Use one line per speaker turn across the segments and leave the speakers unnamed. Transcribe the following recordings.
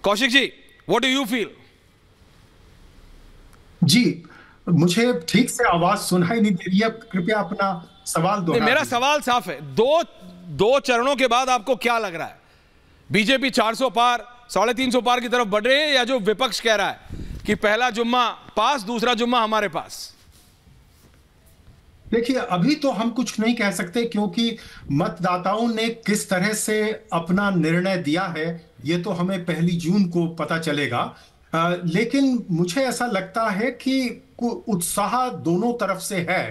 Kaushik ji, what do you feel?
जी, मुझे ठीक से आवाज सुनाई नहीं दे रही है, कृपया अपना सवाल दोहरा
मेरा
दीजिए।
सवाल साफ है। दो चरणों के बाद आपको क्या लग रहा है? बीजेपी 400 पार, 350 पार की तरफ बढ़ रही है, या जो विपक्ष कह रहा है कि पहला जुम्मा पास, दूसरा जुम्मा हमारे पास?
देखिए, अभी तो हम कुछ नहीं कह सकते, क्योंकि मतदाताओं ने किस तरह से अपना निर्णय दिया है ये तो हमें 1 जून को पता चलेगा। लेकिन मुझे ऐसा लगता है कि उत्साह दोनों तरफ से है,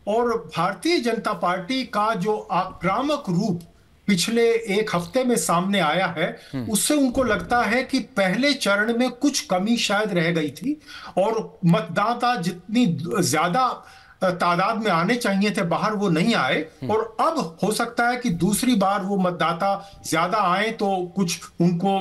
और भारतीय जनता पार्टी का जो आक्रामक रूप पिछले 1 हफ्ते में सामने आया है, उससे उनको लगता है कि पहले चरण में कुछ कमी शायद रह गई थी, और मतदाता जितनी ज्यादा तादाद में आने चाहिए थे बाहर, वो नहीं आए। और अब हो सकता है कि दूसरी बार वो मतदाता ज्यादा आए तो कुछ उनको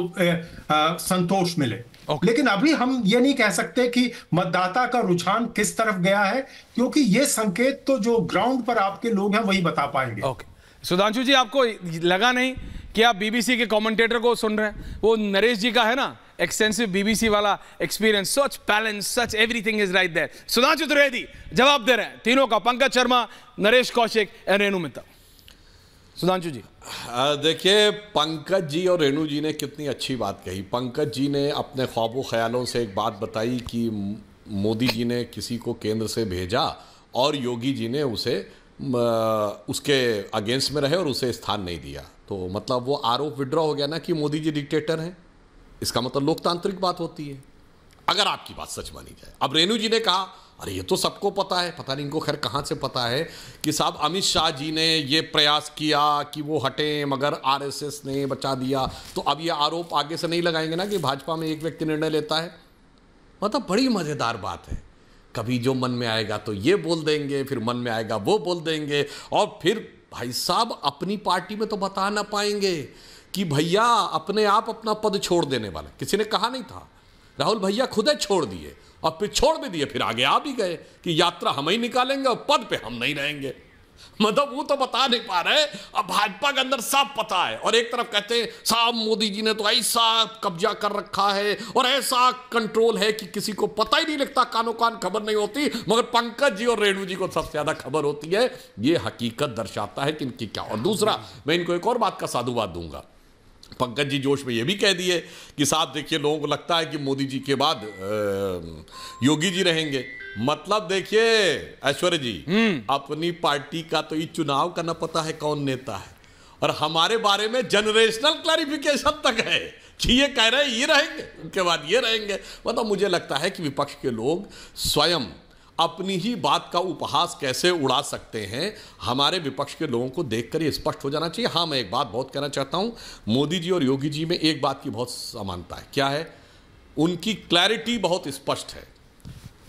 संतोष मिले। लेकिन अभी हम ये नहीं कह सकते कि मतदाता का रुझान किस तरफ गया है, क्योंकि ये संकेत तो जो ग्राउंड पर आपके लोग हैं वही बता पाएंगे।
ओके, सुधांशु जी, आपको लगा नहीं कि आप बीबीसी के कमेंटेटर को सुन रहे हैं? वो नरेश जी का है ना, एक्सटेंसिव बीबीसी वाला experience, such balance, such everything is right there. Sudhanshu Trivedi जवाब दे रहे हैं तीनों का, पंकज शर्मा, नरेश कौशिक और रेणु मित्तल। सुधांशु जी,
देखिए, पंकज जी और रेणु जी ने कितनी अच्छी बात कही। पंकज जी ने अपने ख्वाबों ख्यालों से एक बात बताई कि मोदी जी ने किसी को केंद्र से भेजा और योगी जी ने उसे उसके अगेंस्ट में रहे और उसे स्थान नहीं दिया। तो मतलब वो आरोप विड्रॉ हो गया ना कि मोदी जी डिक्टेटर हैं। इसका मतलब लोकतांत्रिक बात होती है, अगर आपकी बात सच मानी जाए। अब रेणु जी ने कहा, अरे ये तो सबको पता है, पता नहीं इनको खैर कहाँ से पता है कि साहब अमित शाह जी ने ये प्रयास किया कि वो हटें, मगर आरएसएस ने बचा दिया। तो अब ये आरोप आगे से नहीं लगाएंगे ना कि भाजपा में एक व्यक्ति निर्णय लेता है। मतलब बड़ी मज़ेदार बात है। कभी जो मन में आएगा तो ये बोल देंगे, फिर मन में आएगा वो बोल देंगे, और फिर भाई साहब अपनी पार्टी में तो बता ना पाएंगे कि भैया अपने आप अपना पद छोड़ देने वाला। किसी ने कहा नहीं था, राहुल भैया खुद छोड़ दिए, और फिर छोड़ भी दिए, फिर आगे आ भी गए कि यात्रा हम ही निकालेंगे और पद पे हम नहीं रहेंगे। मतलब वो तो बता नहीं पा रहे। अब भाजपा के अंदर साफ पता है, और एक तरफ कहते हैं साहब मोदी जी ने तो ऐसा कब्जा कर रखा है और ऐसा कंट्रोल है कि किसी को पता ही नहीं लगता, कानो कान खबर नहीं होती, मगर पंकज जी और रेणु जी को सबसे ज्यादा खबर होती है। ये हकीकत दर्शाता है कि इनकी क्या। और दूसरा, मैं इनको एक और बात का साधुवाद दूंगा। पंकज जी जोश में ये भी कह दिए कि साहब देखिए, लोगों को लगता है कि मोदी जी के बाद योगी जी रहेंगे। मतलब देखिए ऐश्वर्य जी, अपनी पार्टी का तो ये चुनाव का न पता है कौन नेता है, और हमारे बारे में जनरेशनल क्लैरिफिकेशन तक है कि ये कह रहे हैं ये रहेंगे, उनके बाद ये रहेंगे। मतलब मुझे लगता है कि विपक्ष के लोग स्वयं अपनी ही बात का उपहास कैसे उड़ा सकते हैं, हमारे विपक्ष के लोगों को देखकर ये स्पष्ट हो जाना चाहिए। हाँ, मैं एक बात बहुत कहना चाहता हूं, मोदी जी और योगी जी में एक बात की बहुत समानता है। क्या है? उनकी क्लैरिटी बहुत स्पष्ट है,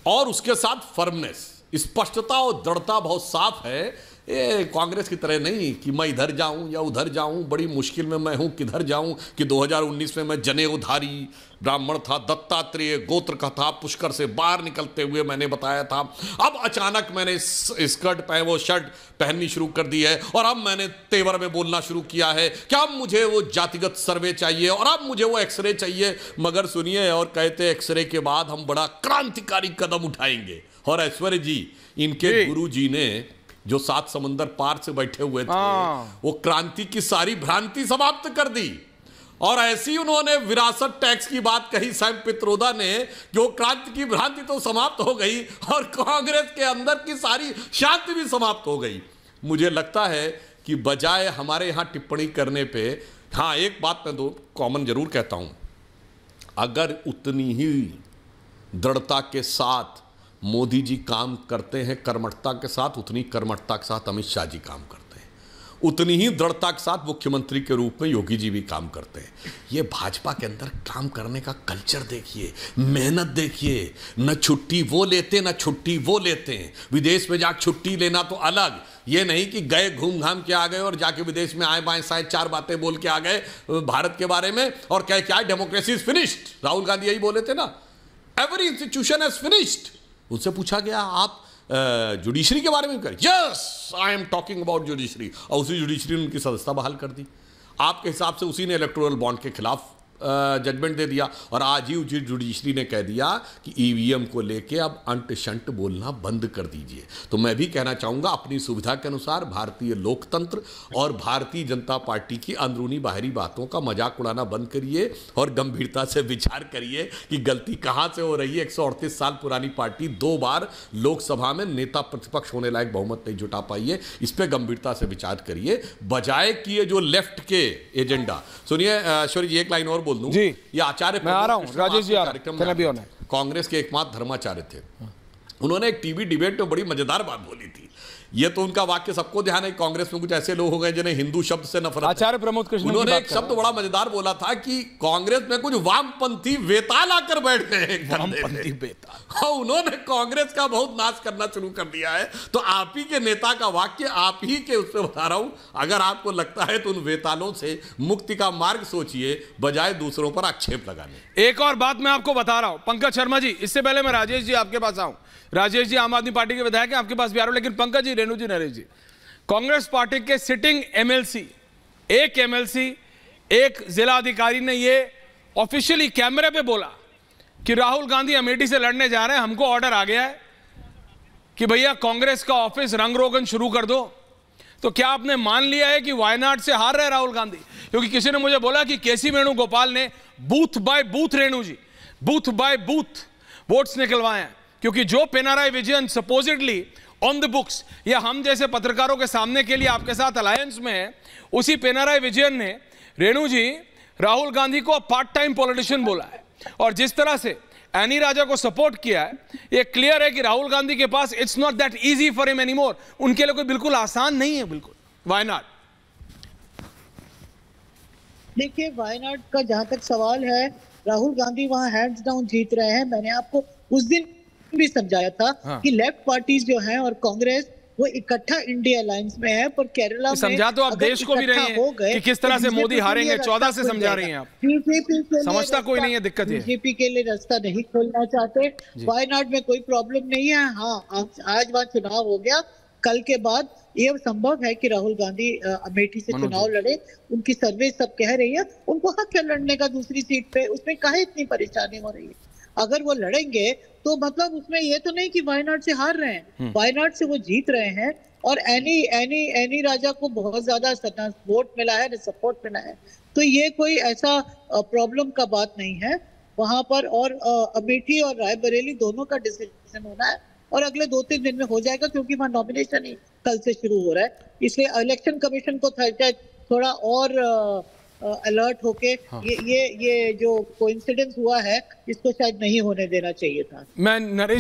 और उसके साथ फर्मनेस, स्पष्टता और दृढ़ता बहुत साफ है। ये कांग्रेस की तरह नहीं कि मैं इधर जाऊं या उधर जाऊं, बड़ी मुश्किल में मैं हूं, किधर जाऊं, कि 2019 में मैं जनेऊधारी ब्राह्मण था, दत्तात्रेय गोत्र का था, पुष्कर से बाहर निकलते हुए मैंने बताया था, अब अचानक मैंने स्कर्ट वो शर्ट पहननी शुरू कर दी है, और अब मैंने तेवर में बोलना शुरू किया है कि अब मुझे वो जातिगत सर्वे चाहिए और अब मुझे वो एक्सरे चाहिए। मगर सुनिए, और कहते एक्सरे के बाद हम बड़ा क्रांतिकारी कदम उठाएंगे। और ऐश्वर्य जी, इनके गुरु जी ने जो 7 समंदर पार से बैठे हुए थे, वो क्रांति की सारी भ्रांति समाप्त कर दी। और ऐसी उन्होंने विरासत टैक्स की बात कही सैम पित्रोदा ने, जो क्रांति की भ्रांति तो समाप्त हो गई और कांग्रेस के अंदर की सारी शांति भी समाप्त हो गई। मुझे लगता है कि बजाय हमारे यहां टिप्पणी करने पे, हाँ एक बात मैं दो कॉमन जरूर कहता हूं, अगर उतनी ही दृढ़ता के साथ मोदी जी काम करते हैं, कर्मठता के साथ, उतनी कर्मठता के साथ अमित शाह जी काम करते हैं, उतनी ही दृढ़ता के साथ मुख्यमंत्री के रूप में योगी जी भी काम करते हैं। ये भाजपा के अंदर काम करने का कल्चर देखिए, मेहनत देखिए, न छुट्टी वो लेते न छुट्टी वो लेते हैं। विदेश में जाकर छुट्टी लेना तो अलग, ये नहीं कि गए घूम घाम के आ गए और जाके विदेश में आए बाएं साएं 4 बातें बोल के आ गए भारत के बारे में, और कह क्या democracy is finished. Rahul Gandhi यही बोले थे ना, एवरी इंस्टीट्यूशन इज फिनिश्ड। उनसे पूछा गया आप जुडिशरी के बारे में करें, yes I am talking about judiciary, और उसी जुडिशरी ने उनकी सदस्यता बहाल कर दी। आपके हिसाब से उसी ने इलेक्टोरल बॉन्ड के खिलाफ जजमेंट दे दिया और आज ही जुडिशरी ने कह दिया कि ईवीएम को लेके अब अंट शंट बोलना बंद कर दीजिए। तो मैं भी कहना चाहूँगा अपनी सुविधा के अनुसार भारतीय लोकतंत्र और भारतीय जनता पार्टी की अंदरूनी बाहरी बातों का मजाक उड़ाना बंद करिए और गंभीरता से विचार करिए कि गलती कहाँ से हो रही है। 138 साल पुरानी पार्टी 2 बार लोकसभा में नेता प्रतिपक्ष होने लायक बहुमत नहीं जुटा पाई है। इस पर गंभीरता से विचार करिए, बजाय कि ये जो लेफ्ट के एजेंडा। सुनिए ऐश्वर्य जी, एक लाइन और बोल दूं
जी,
ये आचार्य
मैं आ रहा हूं, राजेश जी
कार्यक्रम में कांग्रेस के एकमात्र धर्माचार्य थे। उन्होंने एक टीवी डिबेट में बड़ी मजेदार बात बोली थी। ये तो उनका वाक्य सबको ध्यान है, कांग्रेस में कुछ ऐसे लोग हो गए जिन्हें हिंदू शब्द से नफरत है।
आचार्य प्रमोद कृष्ण
उन्होंने एक शब्द बड़ा मजेदार बोला था कि कांग्रेस में कुछ वामपंथी वेताल आकर बैठ गए। वामपंथी वेताल, हाँ, उन्होंने कांग्रेस का बहुत नाश करना शुरू कर दिया है। तो आप ही के नेता का वाक्य आप ही के उससे बता रहा हूं, अगर आपको लगता है तो उन वेतालों से मुक्ति का मार्ग सोचिए, बजाय दूसरों पर आक्षेप लगाने।
एक और बात मैं आपको बता रहा हूं पंकज शर्मा जी, इससे पहले मैं राजेश जी आपके पास आऊं। राजेश जी आम आदमी पार्टी के विधायक हैं, आपके पास भी आ रहा हूं, लेकिन पंकज जी, रेणु जी, नरेश जी, कांग्रेस पार्टी के सिटिंग एमएलसी, एक एमएलसी, एक जिला अधिकारी ने ये ऑफिशियली कैमरे पे बोला कि राहुल गांधी अमेठी से लड़ने जा रहे हैं, हमको ऑर्डर आ गया है कि भैया कांग्रेस का ऑफिस रंग रोगन शुरू कर दो। तो क्या आपने मान लिया है कि वायनाड से हार रहे राहुल गांधी? क्योंकि किसी ने मुझे बोला कि केसी वेणुगोपाल ने बूथ बाय बूथ, रेणु जी, बूथ बाय बूथ वोट्स निकलवाए हैं, क्योंकि जो Pinarayi Vijayan supposedly on the books या हम जैसे पत्रकारों के सामने के लिए आपके साथ अलायंस में है, उसी पिनाराई विजयन ने, रेणु जी, राहुल गांधी को पार्ट टाइम पॉलिटिशियन बोला है। और जिस तरह से एनी राजा को सपोर्ट किया है, ये क्लियर है कि राहुल गांधी के पास it's not that easy for him anymore. उनके लिए कोई बिल्कुल आसान नहीं है, बिल्कुल। वायनाड,
देखिए, वायनाड का जहां तक सवाल है, राहुल गांधी वहां हैंड्स डाउन जीत रहे हैं। मैंने आपको उस दिन भी समझाया था कि लेफ्ट पार्टीज जो हैं और कांग्रेस वो इकट्ठा इंडिया अलायंस में है, पर केरला में
समझा तो आप देश को भी रही हैं कि किस तरह से मोदी हारेंगे, 14 से समझा रही हैं आप।
बीजेपी
समझता कोई नहीं है, दिक्कत है
बीजेपी के लिए रास्ता नहीं खोलना चाहते। वायनाड में कोई प्रॉब्लम नहीं है। हाँ, आज वहां चुनाव हो गया, कल के बाद ये संभव है कि राहुल गांधी अमेठी से चुनाव लड़े। उनकी सर्वे सब कह रही है, उनको हक है लड़ने का दूसरी सीट पे, उसमें काहे इतनी परेशानी हो रही है? अगर वो लड़ेंगे तो मतलब उसमें ये तो नहीं कि वायनाड से हार रहे हैं, वायनाड से वो जीत रहे हैं। और एनी राजा को बहुत ज्यादा वोट मिला है, सपोर्ट मिला है, तो ये कोई ऐसा प्रॉब्लम का बात नहीं है वहां पर। और अमेठी और रायबरेली दोनों का डिसीजन होना है और अगले 2-3 दिन में हो जाएगा, क्योंकि वहां नॉमिनेशन ही कल से शुरू हो रहा है। इसलिए इलेक्शन कमीशन को थोड़ा और अलर्ट होके ये जो कोइंसिडेंस हुआ है, इसको शायद नहीं होने देना चाहिए था।
मैं नरेश